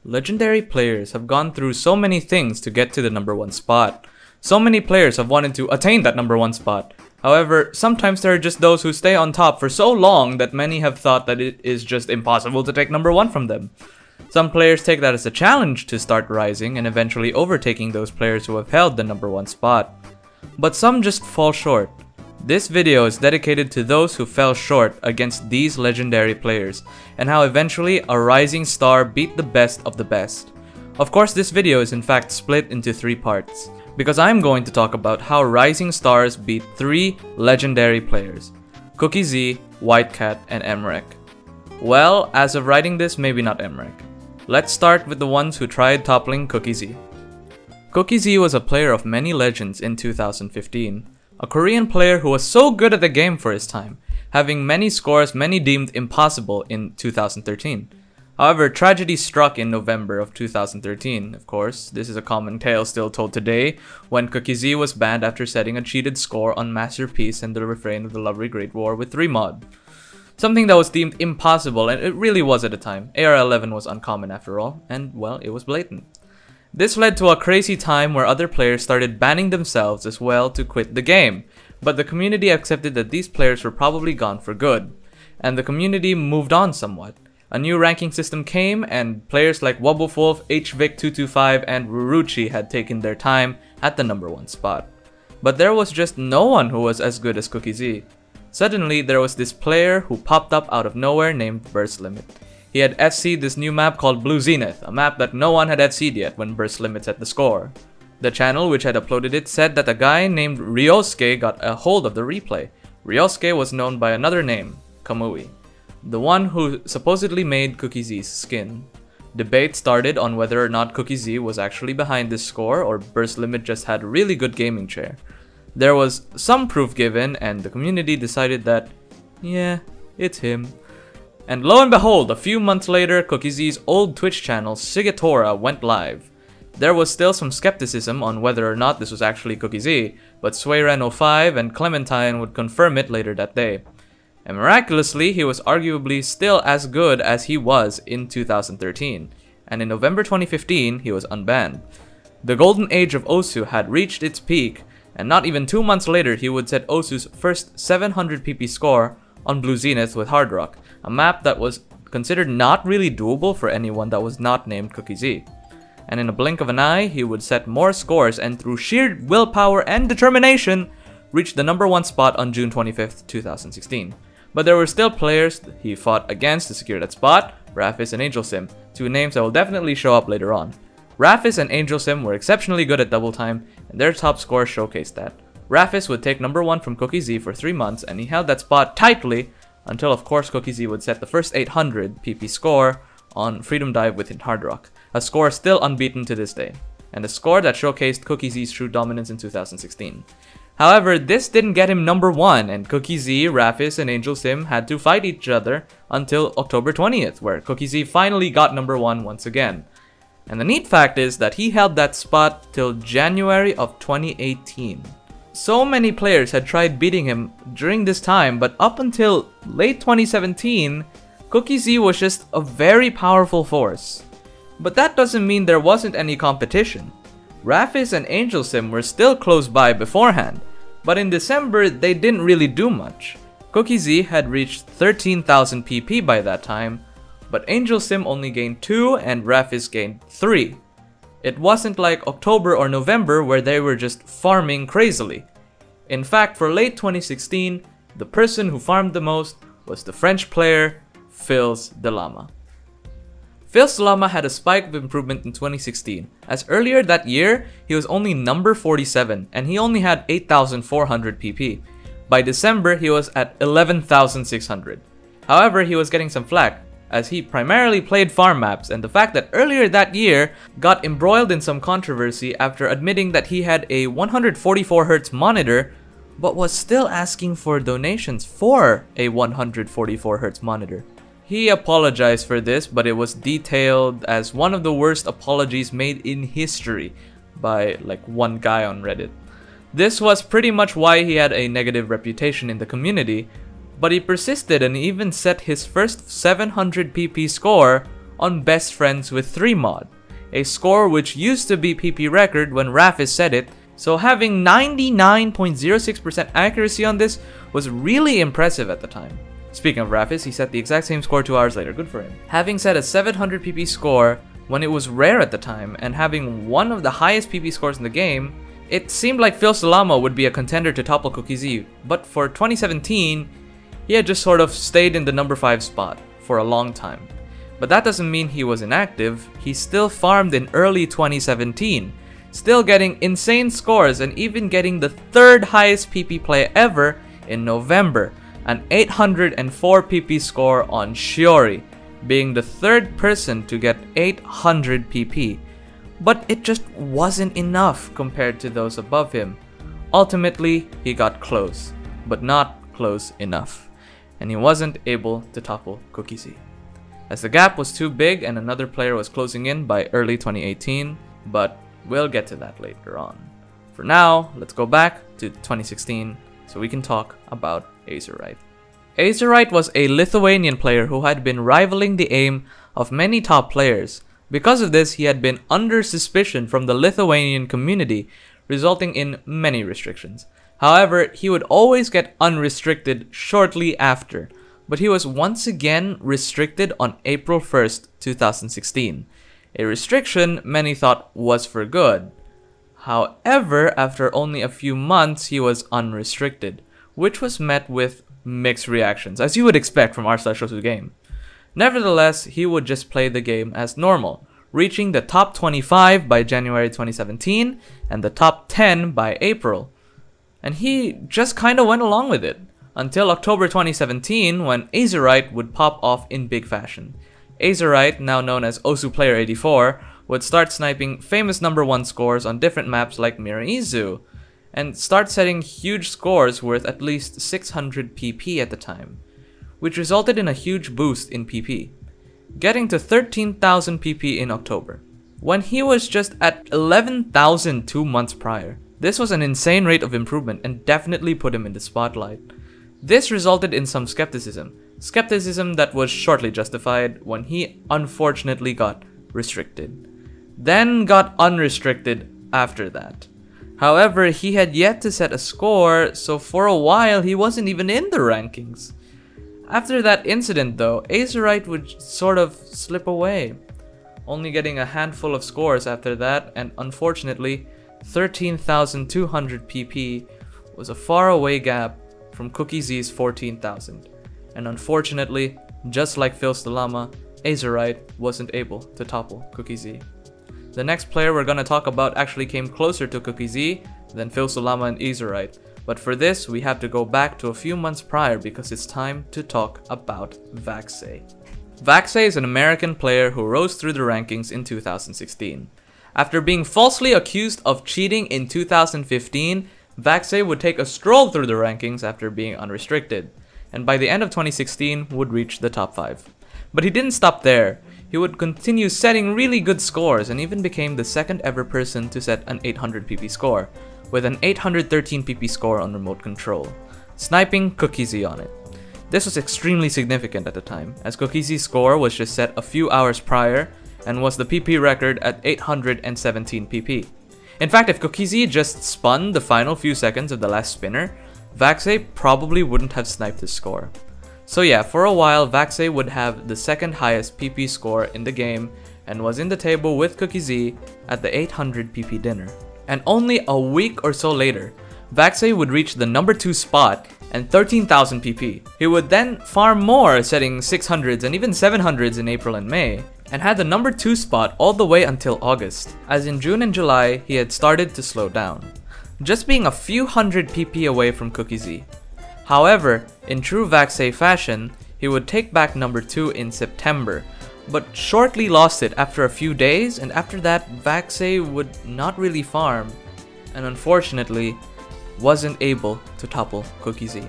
Legendary players have gone through so many things to get to the number 1 spot. So many players have wanted to attain that number 1 spot. However, sometimes there are just those who stay on top for so long that many have thought that it is just impossible to take number 1 from them. Some players take that as a challenge to start rising and eventually overtaking those players who have held the number 1 spot. But some just fall short. This video is dedicated to those who fell short against these legendary players, and how eventually a rising star beat the best of the best. Of course, this video is in fact split into 3 parts, because I'm going to talk about how rising stars beat 3 legendary players: Cookie Z, White Cat, and Emrek. Well, as of writing this, maybe not Emrek. Let's start with the ones who tried toppling Cookie Z. Cookie Z was a player of many legends in 2015. A Korean player who was so good at the game for his time, having many scores many deemed impossible in 2013. However, tragedy struck in November of 2013, of course. This is a common tale still told today, when Cookie Z was banned after setting a cheated score on Masterpiece and the Refrain of the Lovely Great War with 3 mod. Something that was deemed impossible, and it really was at the time. AR11 was uncommon after all, and well, it was blatant. This led to a crazy time where other players started banning themselves as well to quit the game, but the community accepted that these players were probably gone for good, and the community moved on somewhat. A new ranking system came, and players like Wobblewolf, HVic225, and Ruruchi had taken their time at the number 1 spot. But there was just no one who was as good as Cookie Z. Suddenly, there was this player who popped up out of nowhere named Burst Limit. He had FC'd this new map called Blue Zenith, a map that no one had FC'd yet when Burst Limit set the score. The channel which had uploaded it said that a guy named Ryosuke got a hold of the replay. Ryosuke was known by another name, Kamui, the one who supposedly made Cookie Z's skin. Debate started on whether or not Cookie Z was actually behind this score or Burst Limit just had a really good gaming chair. There was some proof given, and the community decided that, yeah, it's him. And lo and behold, a few months later, Cookie Z's old Twitch channel, Sigatora, went live. There was still some skepticism on whether or not this was actually Cookie Z, but Swayren05 and Clementine would confirm it later that day. And miraculously, he was arguably still as good as he was in 2013, and in November 2015, he was unbanned. The golden age of Osu had reached its peak, and not even 2 months later, he would set Osu's first 700 PP score on Blue Zenith with Hard Rock, a map that was considered not really doable for anyone that was not named Cookie Z. And in a blink of an eye, he would set more scores and through sheer willpower and determination, reach the number 1 spot on June 25th, 2016. But there were still players he fought against to secure that spot: Rafis and AngelSim, 2 names that will definitely show up later on. Rafis and AngelSim were exceptionally good at double time, and their top score showcased that. Rafis would take number 1 from Cookie Z for 3 months, and he held that spot tightly until of course Cookie Z would set the first 800 PP score on Freedom Dive within Hard Rock, a score still unbeaten to this day, and a score that showcased Cookie Z's true dominance in 2016. However, this didn't get him number 1, and Cookie Z, Rafis, and AngelSim had to fight each other until October 20th, where Cookie Z finally got number 1 once again. And the neat fact is that he held that spot till January of 2018. So many players had tried beating him during this time, but up until late 2017, Cookie Z was just a very powerful force. But that doesn't mean there wasn't any competition. Rafis and AngelSim were still close by beforehand, but in December they didn't really do much. Cookie Z had reached 13,000 PP by that time, but AngelSim only gained 2 and Rafis gained 3. It wasn't like October or November where they were just farming crazily. In fact, for late 2016, the person who farmed the most was the French player Fils Delama. Fils Delama had a spike of improvement in 2016, as earlier that year, he was only number 47 and he only had 8,400 PP. By December, he was at 11,600. However, he was getting some flack, as he primarily played farm maps, and the fact that earlier that year got embroiled in some controversy after admitting that he had a 144Hz monitor but was still asking for donations for a 144Hz monitor. He apologized for this, but it was detailed as one of the worst apologies made in history by like one guy on Reddit. This was pretty much why he had a negative reputation in the community, but he persisted and even set his first 700 PP score on Best Friends with 3 mod, a score which used to be PP record when Rafis said it, so having 99.06% accuracy on this was really impressive at the time. Speaking of Rafis, he set the exact same score 2 hours later, good for him. Having set a 700 PP score when it was rare at the time, and having one of the highest PP scores in the game, it seemed like Phil Salama would be a contender to topple Cookie Z, but for 2017, he had just sort of stayed in the number 5 spot for a long time. But that doesn't mean he was inactive. He still farmed in early 2017, still getting insane scores and even getting the 3rd highest PP play ever in November, an 804 PP score on Shiori, being the 3rd person to get 800 PP. But it just wasn't enough compared to those above him. Ultimately, he got close, but not close enough, and he wasn't able to topple Cookie Z, as the gap was too big and another player was closing in by early 2018, but we'll get to that later on. For now, let's go back to 2016 so we can talk about Azerite. Azerite was a Lithuanian player who had been rivaling the aim of many top players. Because of this, he had been under suspicion from the Lithuanian community, resulting in many restrictions. However, he would always get unrestricted shortly after, but he was once again restricted on April 1st, 2016, a restriction many thought was for good. However, after only a few months, he was unrestricted, which was met with mixed reactions, as you would expect from r/Shosu game. Nevertheless, he would just play the game as normal, reaching the top 25 by January 2017 and the top 10 by April. And he just kinda went along with it, until October 2017 when Azerite would pop off in big fashion. Azerite, now known as Osu Player 84, would start sniping famous number 1 scores on different maps like Miraizu, and start setting huge scores worth at least 600 PP at the time, which resulted in a huge boost in PP, getting to 13,000 PP in October, when he was just at 11,000 2 months prior. This was an insane rate of improvement and definitely put him in the spotlight. This resulted in some skepticism that was shortly justified when he unfortunately got restricted, then got unrestricted after that. However, he had yet to set a score, so for a while he wasn't even in the rankings. After that incident though, Azerite would sort of slip away, only getting a handful of scores after that, and unfortunately 13,200 PP was a far away gap from Cookie Z's 14,000, and unfortunately, just like Phil Salama, Azerite wasn't able to topple Cookie Z. The next player we're gonna talk about actually came closer to Cookie Z than Phil Salama and Azerite, but for this we have to go back to a few months prior because it's time to talk about Vaxei. Vaxei is an American player who rose through the rankings in 2016. After being falsely accused of cheating in 2015, Vaxei would take a stroll through the rankings after being unrestricted, and by the end of 2016 would reach the top 5. But he didn't stop there. He would continue setting really good scores and even became the 2nd ever person to set an 800 PP score, with an 813 PP score on remote control, sniping Cookie Z on it. This was extremely significant at the time, as Cookie Z's score was just set a few hours prior and was the PP record at 817 PP. In fact, if Cookie Z just spun the final few seconds of the last spinner, Vaxei probably wouldn't have sniped his score. So yeah, for a while Vaxei would have the 2nd highest PP score in the game and was in the table with Cookie Z at the 800 PP dinner. And only a week or so later, Vaxei would reach the number 2 spot and 13,000 PP. He would then farm more, setting 600s and even 700s in April and May, and had the number 2 spot all the way until August, as in June and July he had started to slow down, just being a few hundred PP away from Cookie Z. However, in true Vaxei fashion, he would take back number 2 in September, but shortly lost it after a few days, and after that Vaxei would not really farm, and unfortunately wasn't able to topple Cookie Z.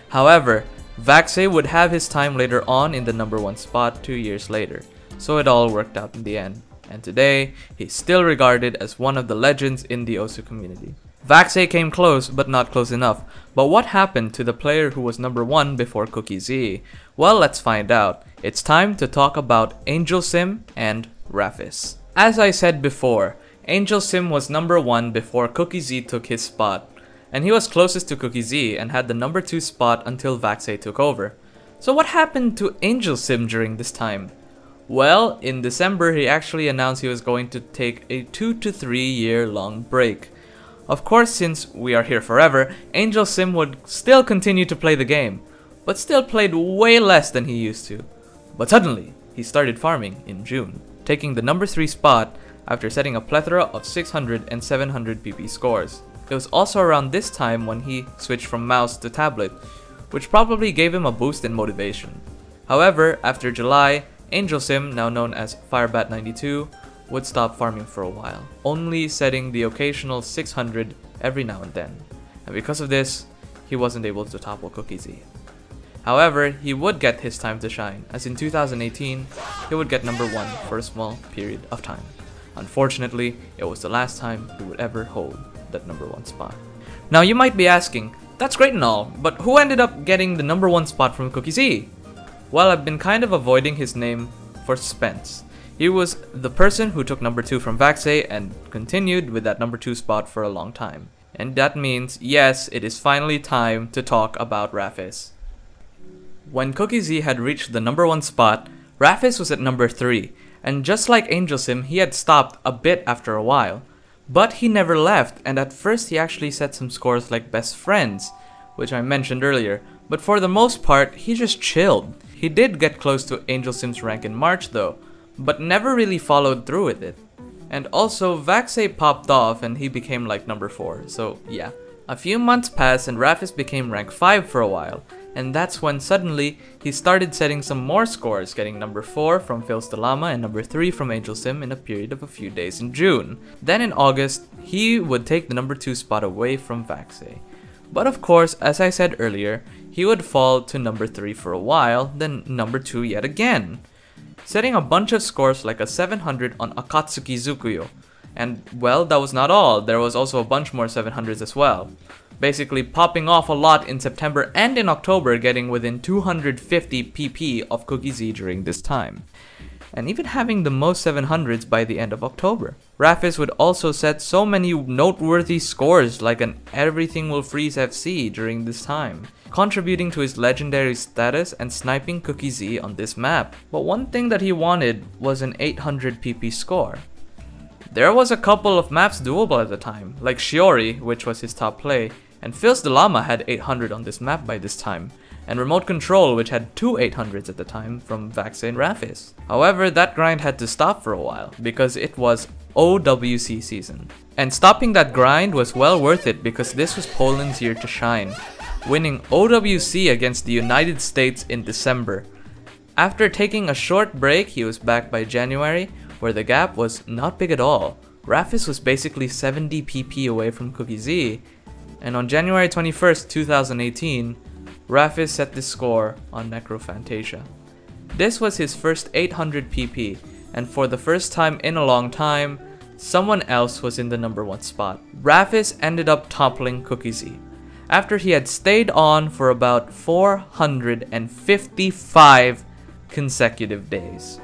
However, Vaxei would have his time later on in the number 1 spot 2 years later, so it all worked out in the end, and today he's still regarded as one of the legends in the Osu community. Vaxei came close, but not close enough. But what happened to the player who was number 1 before Cookie Z? Well, let's find out. It's time to talk about Angel Sim and Rafis. As I said before, Angel Sim was number 1 before Cookie Z took his spot. And he was closest to Cookie Z and had the number 2 spot until Vaxei took over. So what happened to Angel Sim during this time? Well, in December he actually announced he was going to take a 2 to 3 year long break. Of course, since we are here forever, Angel Sim would still continue to play the game, but still played way less than he used to. But suddenly, he started farming in June, taking the number 3 spot after setting a plethora of 600 and 700 PP scores. It was also around this time when he switched from mouse to tablet, which probably gave him a boost in motivation. However, after July, Angel Sim, now known as Firebat92, would stop farming for a while, only setting the occasional 600 every now and then. And because of this, he wasn't able to topple Cookie Z. However, he would get his time to shine, as in 2018, he would get number 1 for a small period of time. Unfortunately, it was the last time he would ever hold that number 1 spot. Now you might be asking, that's great and all, but who ended up getting the number 1 spot from Cookie Z? Well, I've been kind of avoiding his name for suspense. He was the person who took number 2 from Vaxei and continued with that number 2 spot for a long time. And that means, yes, it is finally time to talk about Rafis. When Cookie Z had reached the number 1 spot, Rafis was at number 3, and just like Angel Sim, he had stopped a bit after a while. But he never left, and at first he actually set some scores like Best Friends, which I mentioned earlier, but for the most part, he just chilled. He did get close to Angel Sim's rank in March though, but never really followed through with it. And also, Vaxei popped off and he became like number 4, so yeah. A few months passed and Rafis became rank 5 for a while, and that's when suddenly he started setting some more scores, getting number 4 from Filstalama and number 3 from Angel Sim in a period of a few days in June. Then in August, he would take the number 2 spot away from Vaxei. But of course, as I said earlier, he would fall to number 3 for a while, then number 2 yet again, setting a bunch of scores like a 700 on Akatsuki Zukuyo. And well, that was not all, there was also a bunch more 700s as well. Basically popping off a lot in September and in October, getting within 250 PP of Cookie Z during this time. And even having the most 700s by the end of October. Rafis would also set so many noteworthy scores like an Everything Will Freeze FC during this time, contributing to his legendary status and sniping Cookie Z on this map. But one thing that he wanted was an 800 PP score. There was a couple of maps doable at the time, like Shiori, which was his top play, and Filstalama had 800 on this map by this time, and Remote Control, which had 2 800s at the time from Vaxei and Rafis. However, that grind had to stop for a while, because it was OWC season. And stopping that grind was well worth it because this was Poland's year to shine, winning OWC against the United States in December. After taking a short break, he was back by January, where the gap was not big at all. Rafis was basically 70 PP away from Cookie Z, and on January 21st, 2018, Rafis set this score on Necrophantasia. This was his first 800 PP, and for the first time in a long time, someone else was in the number 1 spot. Rafis ended up toppling Cookie Z, after he had stayed on for about 455 consecutive days.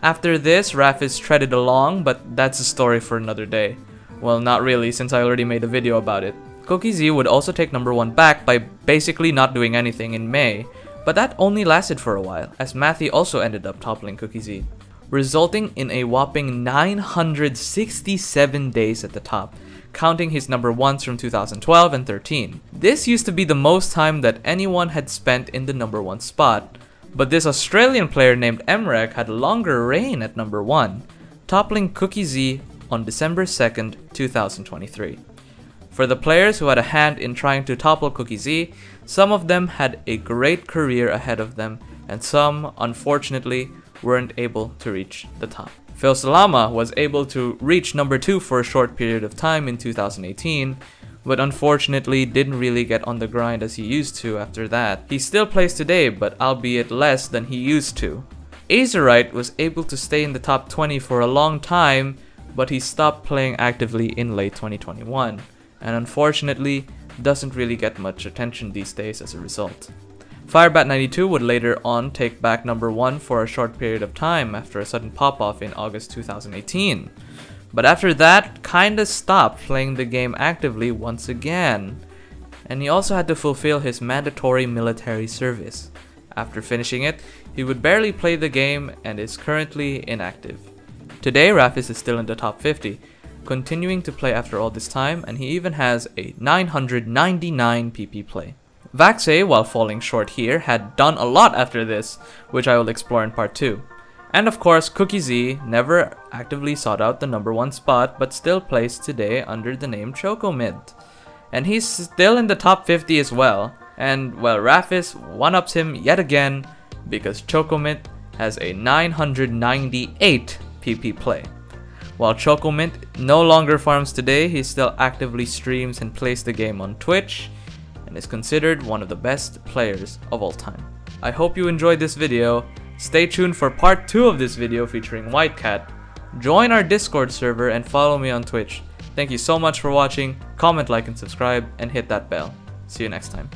After this, Rafis treaded along, but that's a story for another day. Well, not really, since I already made a video about it. Cookie Z would also take number 1 back by basically not doing anything in May, but that only lasted for a while, as Matthew also ended up toppling Cookie Z, resulting in a whopping 967 days at the top, counting his number 1s from 2012 and 13. This used to be the most time that anyone had spent in the number 1 spot, but this Australian player named Emrek had a longer reign at number 1, toppling Cookie Z on December 2nd, 2023. For the players who had a hand in trying to topple Cookie Z, some of them had a great career ahead of them, and some, unfortunately, weren't able to reach the top. Filstalama was able to reach number 2 for a short period of time in 2018, but unfortunately didn't really get on the grind as he used to after that. He still plays today, but albeit less than he used to. Azerite was able to stay in the top 20 for a long time, but he stopped playing actively in late 2021. and unfortunately doesn't really get much attention these days as a result. Firebat92 would later on take back number 1 for a short period of time after a sudden pop-off in August 2018. But after that, kinda stopped playing the game actively once again. And he also had to fulfill his mandatory military service. After finishing it, he would barely play the game and is currently inactive. Today, Rafis is still in the top 50, continuing to play after all this time, and he even has a 999 PP play. Vaxei, while falling short here, had done a lot after this, which I will explore in part 2. And of course, Cookie Z never actively sought out the number 1 spot, but still plays today under the name Chocomint. And he's still in the top 50 as well, and well, Rafis one-ups him yet again, because Chocomint has a 998 PP play. While Chocomint no longer farms today, he still actively streams and plays the game on Twitch, and is considered one of the best players of all time. I hope you enjoyed this video. Stay tuned for part 2 of this video featuring Whitecat. Join our Discord server and follow me on Twitch. Thank you so much for watching. Comment, like, and subscribe, and hit that bell. See you next time.